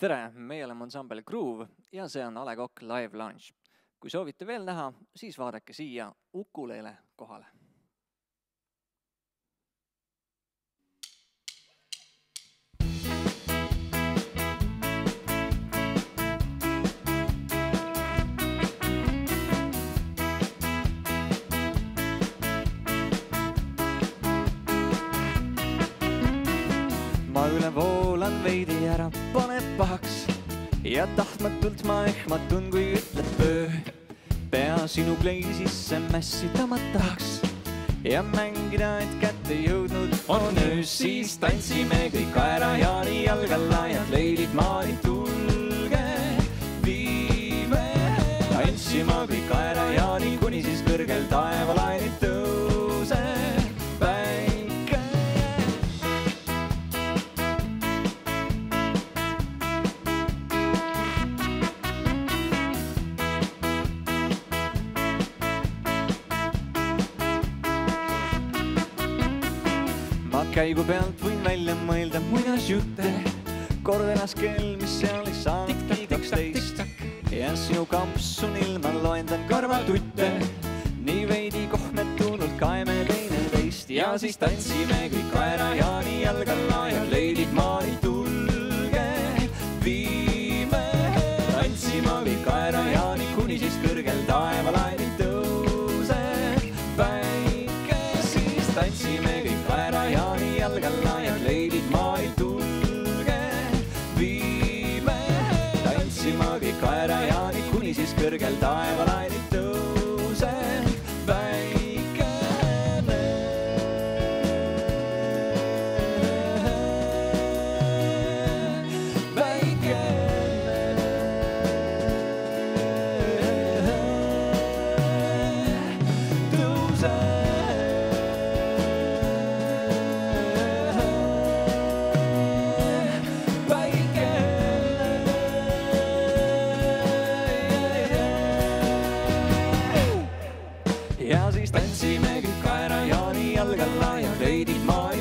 Tere, meie oleme ansambel Groove ja see on A Le Coq Live Lunch. Kui soovite veel näha, siis vaadake siia Ukulele kohale. Ma üle voolan veidi ära, paneb pahaks ja tahtmatult ma ehmatun, kui ütled pöö. Pea sinu kleisisse mässida ma tahaks ja mängida, et kätte jõudnud on öös. Siis tantsime kõik kaerajaani jalgalla ja kleidid maali tulge viime. Tantsima kõik kaerajaani, kuni siis kõrgel taevalainid tõuse päike. Ma käigu pealt võin välja mõelda muinasjutte, kord elas kell, mis seal ei saanud 12 ja sinu kampsunil ma loendan karvatutte. Nii veidi kohmetunult kaeme teineteist ja siis tantsime kõik kaerajaani jalgalla ja kleidid maali tulge viime. Tantsima kõik kaerajaani, kuni siis kõrgel taevalainid tõuse päike. Siis tantsime kõik kaerajaani jalgalla ja kleidid maali tulge viime. Tantsima kõik kaerajaani, kuni siis kõrgel taevalainid tõuse päikene. Tõuse ja siis tantsime kõik kaerajaani jalgalla ja kleidid maali